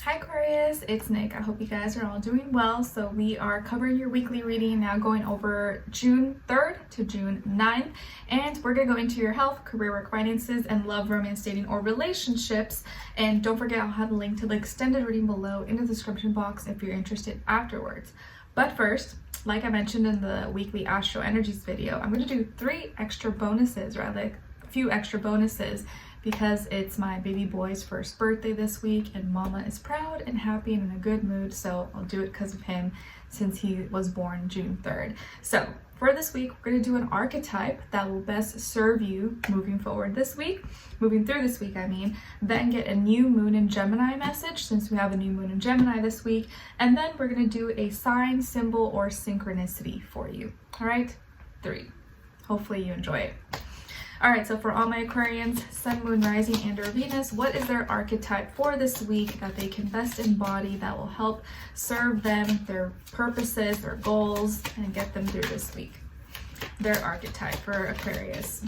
Hi Aquarius, it's Nick. I hope you guys are all doing well. So we are covering your weekly reading now, going over June 3rd to June 9th. And we're going to go into your health, career, work, finances, and love, romance, dating, or relationships. And don't forget, I'll have a link to the extended reading below in the description box if you're interested afterwards. But first, like I mentioned in the weekly Astro Energies video, I'm going to do a few extra bonuses because it's my baby boy's first birthday this week and mama is proud and happy and in a good mood, so I'll do it because of him since he was born June 3rd. So for this week, we're going to do an archetype that will best serve you moving through this week, then get a new moon in Gemini message since we have a new moon in Gemini this week, and then we're going to do a sign, symbol, or synchronicity for you. All right, 3. Hopefully you enjoy it. All right, so for all my Aquarians, Sun, Moon, Rising, and or Venus, what is their archetype for this week that they can best embody that will help serve them, their purposes, their goals, and get them through this week? Their archetype for Aquarius.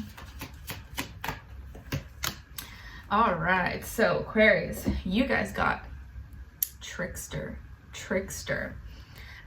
All right, so Aquarius, you guys got trickster.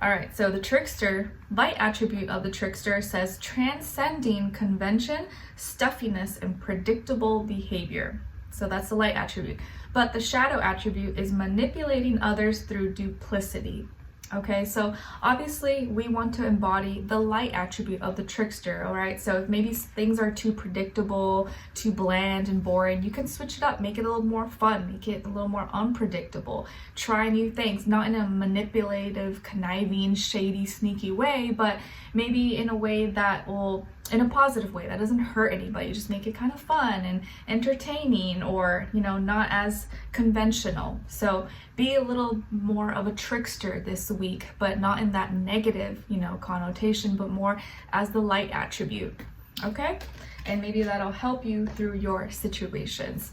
All right, so the trickster, light attribute of the trickster says transcending convention, stuffiness, and predictable behavior. So that's the light attribute. But the shadow attribute is manipulating others through duplicity. Okay, so obviously we want to embody the light attribute of the trickster, all right? So if maybe things are too predictable, too bland and boring, you can switch it up, make it a little more fun, make it a little more unpredictable. Try new things, not in a manipulative, conniving, shady, sneaky way, but maybe in a way that will, in a positive way, that doesn't hurt anybody. Just make it kind of fun and entertaining, or, you know, not as conventional. So be a little more of a trickster this week, but not in that negative, you know, connotation, but more as the light attribute. Okay? And maybe that'll help you through your situations.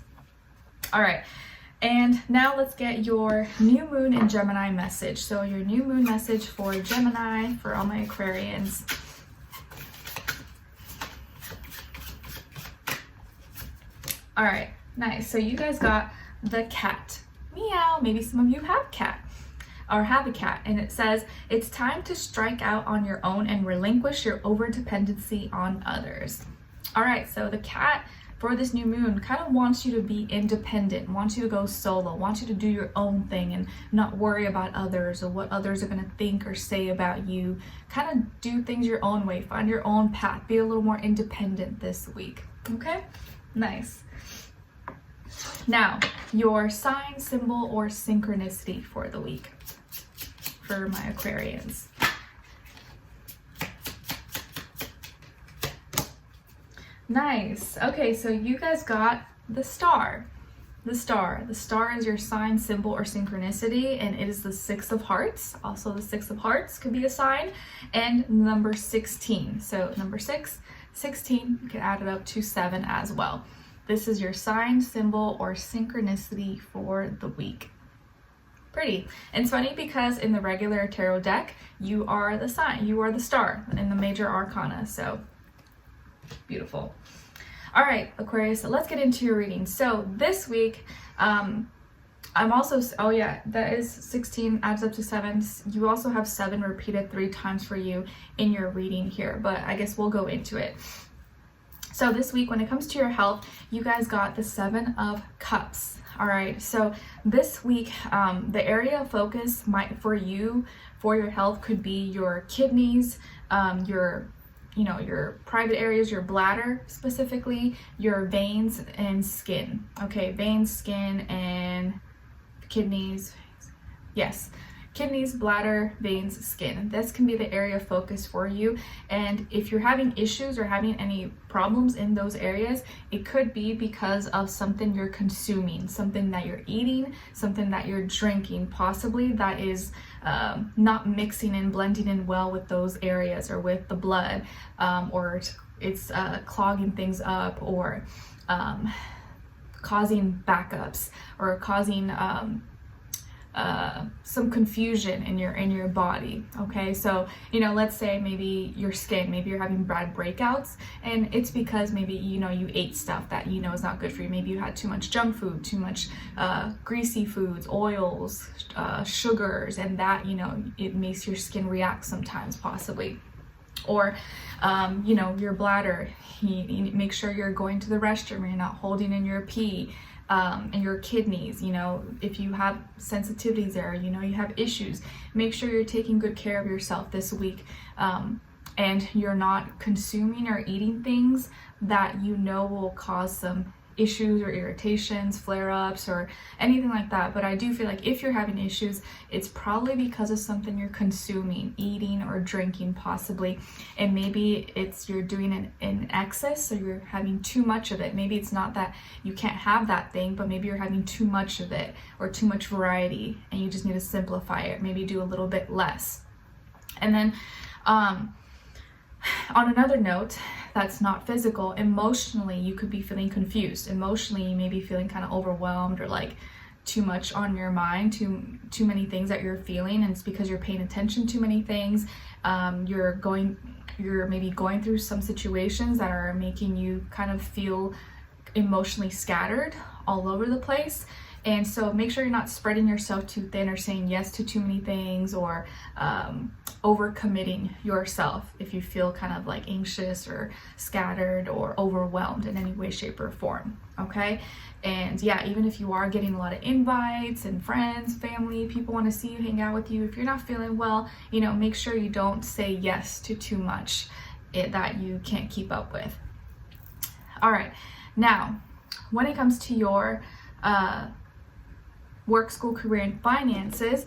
All right. And now let's get your new moon in Gemini message. So your new moon message for Gemini, for all my Aquarians. All right, nice. So you guys got the cat. Meow. Maybe some of you have a cat. And it says, it's time to strike out on your own and relinquish your over-dependency on others. All right, so the cat for this new moon kind of wants you to be independent, wants you to go solo, wants you to do your own thing and not worry about others or what others are going to think or say about you. Kind of do things your own way, find your own path, be a little more independent this week. Okay, nice. Now, your sign, symbol, or synchronicity for the week for my Aquarians. Nice. Okay, so you guys got the star. The star is your sign, symbol, or synchronicity, and it is the 6 of hearts. Also, the 6 of hearts could be a sign, and number 16. So number 6, 16, you can add it up to 7 as well. This is your sign, symbol, or synchronicity for the week. Pretty. And it's funny because in the regular tarot deck, you are the sign, you are the star in the major arcana. So beautiful. All right, Aquarius, so let's get into your reading. So this week, I'm also, oh yeah, that is 16 adds up to 7. You also have 7 repeated 3 times for you in your reading here, but I guess we'll go into it. So this week, when it comes to your health, you guys got the 7 of Cups. All right, so this week, the area of focus for your health could be your kidneys, your private areas, your bladder specifically, your veins and skin. Okay, veins, skin, and kidneys. Yes. Kidneys, bladder, veins, skin. This can be the area of focus for you. And if you're having issues or having any problems in those areas, it could be because of something you're consuming, something that you're eating, something that you're drinking, possibly that is not mixing and blending in well with those areas or with the blood, or it's clogging things up, or causing backups, or causing some confusion in your body. Okay, so let's say maybe your skin, maybe you're having bad breakouts, and it's because maybe you ate stuff that is not good for you. Maybe you had too much junk food, too much greasy foods, oils, sugars, and that it makes your skin react sometimes, possibly. Or your bladder, you make sure you're going to the restroom, you're not holding in your pee. And your kidneys, if you have sensitivities there, you have issues, make sure you're taking good care of yourself this week, and you're not consuming or eating things that will cause some issues or irritations, flare-ups, or anything like that. But I do feel like if you're having issues, it's probably because of something you're consuming, eating or drinking possibly, and maybe you're doing it in excess, so you're having too much of it. Maybe it's not that you can't have that thing, but maybe you're having too much of it or too much variety, and you just need to simplify it, maybe do a little bit less. And then on another note, that's not physical, emotionally, you could be feeling confused. Emotionally, you may be feeling kind of overwhelmed, or like too much on your mind, too many things that you're feeling, and it's because you're paying attention to many things. You're maybe going through some situations that are making you kind of feel emotionally scattered all over the place. And so make sure you're not spreading yourself too thin or saying yes to too many things, or overcommitting yourself if you feel kind of like anxious or scattered or overwhelmed in any way, shape, or form. Okay? And yeah, even if you are getting a lot of invites and friends, family, people want to see you, hang out with you, if you're not feeling well, make sure you don't say yes to too much that you can't keep up with. All right. Now, when it comes to your work, school, career, and finances,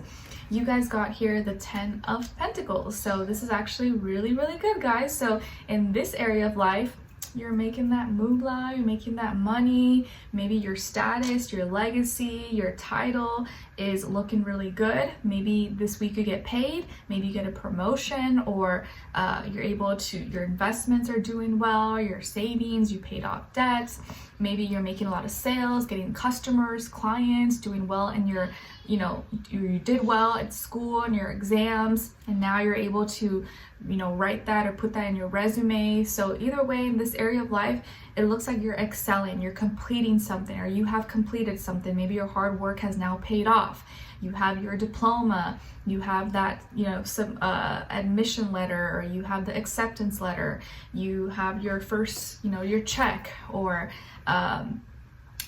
you guys got here the 10 of Pentacles. So this is actually really, really good, guys. So in this area of life, you're making that moolah, you're making that money, maybe your status, your legacy, your title is looking really good. Maybe this week you get paid, maybe you get a promotion, or your investments are doing well, your savings, you paid off debts, maybe you're making a lot of sales, getting customers, clients, doing well in you did well at school and your exams, and now you're able to write that or put that in your resume. So either way, in this area of life, it looks like you're excelling, you're completing something, or you have completed something. Maybe your hard work has now paid off. You have your diploma, you have that, some admission letter, or you have the acceptance letter, you have your first, your check, or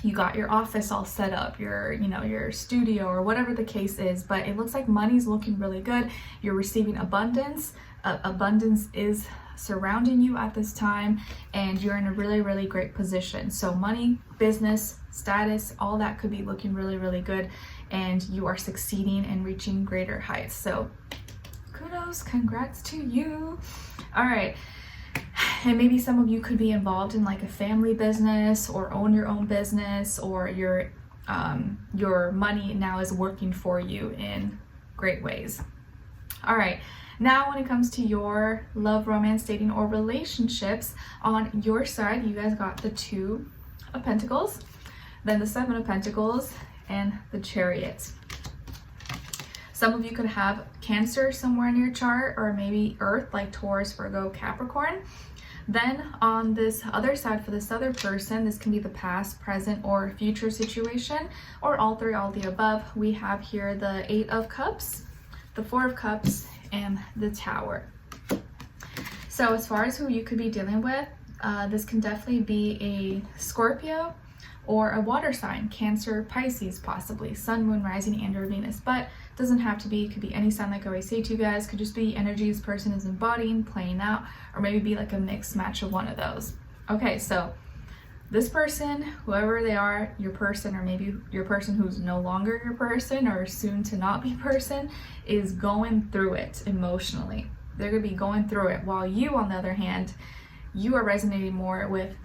you got your office all set up, your studio, or whatever the case is. But it looks like money's looking really good. You're receiving abundance. Abundance is surrounding you at this time, and you're in a really, really great position. So money, business, status, all that could be looking really, really good, and you are succeeding and reaching greater heights. So kudos, congrats to you. All right. And maybe some of you could be involved in like a family business, or own your own business, or your money now is working for you in great ways. All right. Now, when it comes to your love, romance, dating, or relationships, on your side, you guys got the 2 of Pentacles, then the 7 of Pentacles, and the Chariot. Some of you could have Cancer somewhere in your chart, or maybe Earth, like Taurus, Virgo, Capricorn. Then on this other side, for this other person, this can be the past, present, or future situation, or all 3, all the above. We have here the 8 of Cups, the 4 of Cups, and the Tower. So as far as who you could be dealing with, this can definitely be a Scorpio or a water sign, Cancer, Pisces, possibly, Sun, Moon, Rising, and or Venus. But doesn't have to be, it could be any sign, like I always say to you guys. Could just be energy this person is embodying, playing out, or maybe be like a mixed match of one of those. Okay, so this person, whoever they are, your person, or maybe your person who's no longer your person, or soon to not be person, is going through it emotionally. They're going to be going through it, while you, on the other hand, you are resonating more with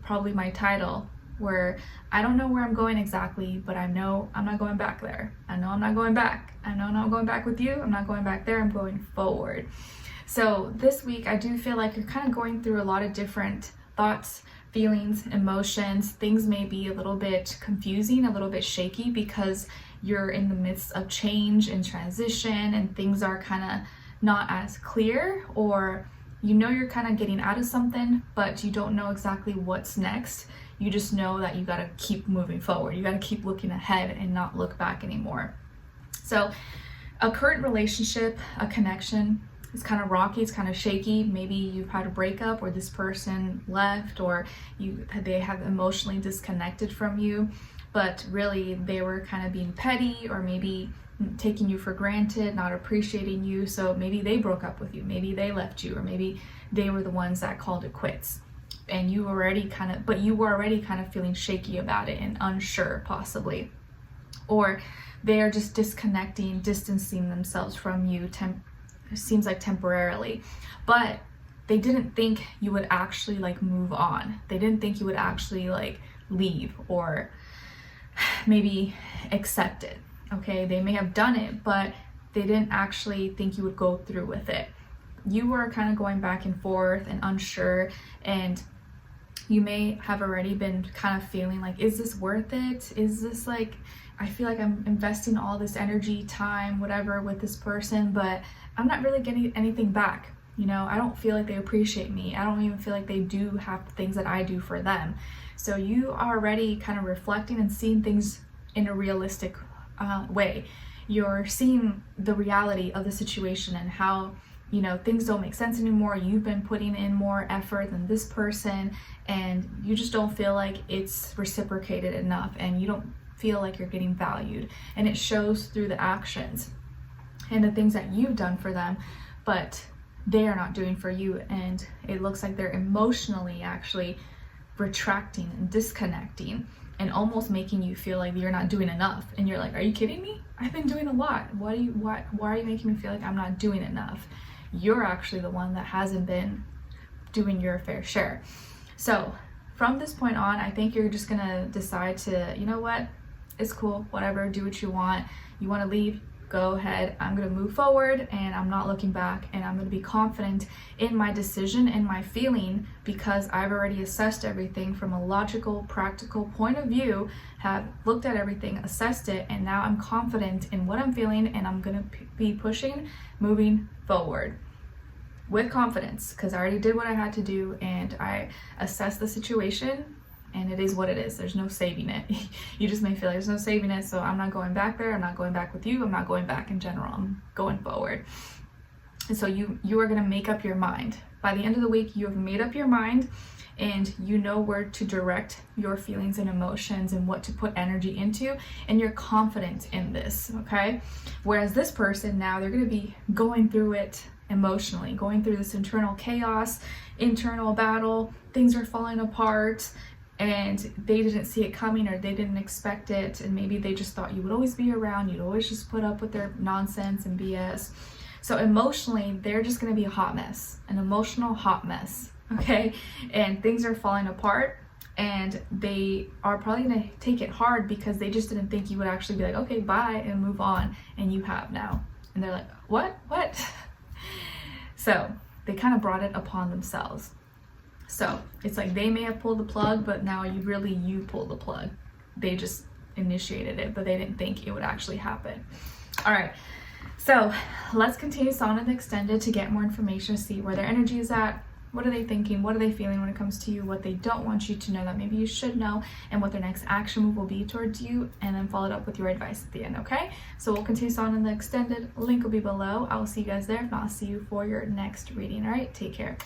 probably my title, where I don't know where I'm going exactly, but I know I'm not going back there. I know I'm not going back. I know I'm not going back with you. I'm not going back there. I'm going forward. So this week, I do feel like you're kind of going through a lot of different thoughts, feelings, emotions. Things may be a little bit confusing, a little bit shaky, because you're in the midst of change and transition and things are kind of not as clear, or you know you're kind of getting out of something, but you don't know exactly what's next. You just know that you got to keep moving forward. You got to keep looking ahead and not look back anymore. So a current relationship, a connection, it's kind of rocky, it's kind of shaky. Maybe you've had a breakup, or this person left, or they have emotionally disconnected from you, but really they were kind of being petty, or maybe taking you for granted, not appreciating you. So maybe they broke up with you, maybe they left you, or maybe they were the ones that called it quits. And you were already kind of feeling shaky about it and unsure, possibly. Or they are just disconnecting, distancing themselves from you, it seems like temporarily, but they didn't think you would actually like move on. They didn't think you would actually like leave, or maybe accept it. Okay, they may have done it, but they didn't actually think you would go through with it. You were kind of going back and forth and unsure, and you may have already been kind of feeling like, is this worth it? Is this like, I feel like I'm investing all this energy, time, whatever with this person, but I'm not really getting anything back. You know, I don't feel like they appreciate me. I don't even feel like they do have the things that I do for them. So you are already kind of reflecting and seeing things in a realistic way. You're seeing the reality of the situation and how, you know, things don't make sense anymore. You've been putting in more effort than this person, and you just don't feel like it's reciprocated enough, and you don't feel like you're getting valued. And it shows through the actions and the things that you've done for them, but they are not doing for you. And it looks like they're emotionally actually retracting and disconnecting, and almost making you feel like you're not doing enough. And you're like, are you kidding me? I've been doing a lot. Why are you making me feel like I'm not doing enough? You're actually the one that hasn't been doing your fair share. So from this point on, I think you're just gonna decide to, you know what, it's cool, whatever, do what you want. You want to leave, go ahead. I'm gonna move forward, and I'm not looking back, and I'm gonna be confident in my decision and my feeling, because I've already assessed everything from a logical, practical point of view, have looked at everything, assessed it, and now I'm confident in what I'm feeling, and I'm gonna be pushing, moving forward with confidence, because I already did what I had to do, and I assessed the situation, and it is what it is. There's no saving it. You just may feel like there's no saving it, so I'm not going back there. I'm not going back with you. I'm not going back in general. I'm going forward. And so you are going to make up your mind. By the end of the week, you have made up your mind, and you know where to direct your feelings and emotions and what to put energy into, and you're confident in this, okay? Whereas this person now, they're going to be going through it emotionally, going through this internal chaos, internal battle. Things are falling apart, and they didn't see it coming, or they didn't expect it, and maybe they just thought you would always be around, you'd always just put up with their nonsense and BS. So emotionally, they're just going to be a hot mess, an emotional hot mess, okay? And things are falling apart, and they are probably going to take it hard because they just didn't think you would actually be like, okay, bye, and move on, and you have now. And they're like, what? So they kind of brought it upon themselves. So it's like they may have pulled the plug, but now you pulled the plug. They just initiated it, but they didn't think it would actually happen. All right, so let's continue on in the extended to get more information, see where their energy is at, what are they thinking, what are they feeling when it comes to you, what they don't want you to know that maybe you should know, and what their next action move will be towards you, and then follow it up with your advice at the end, okay? So we'll continue on in the extended. Link will be below. I will see you guys there. If not, I'll see you for your next reading. All right, take care.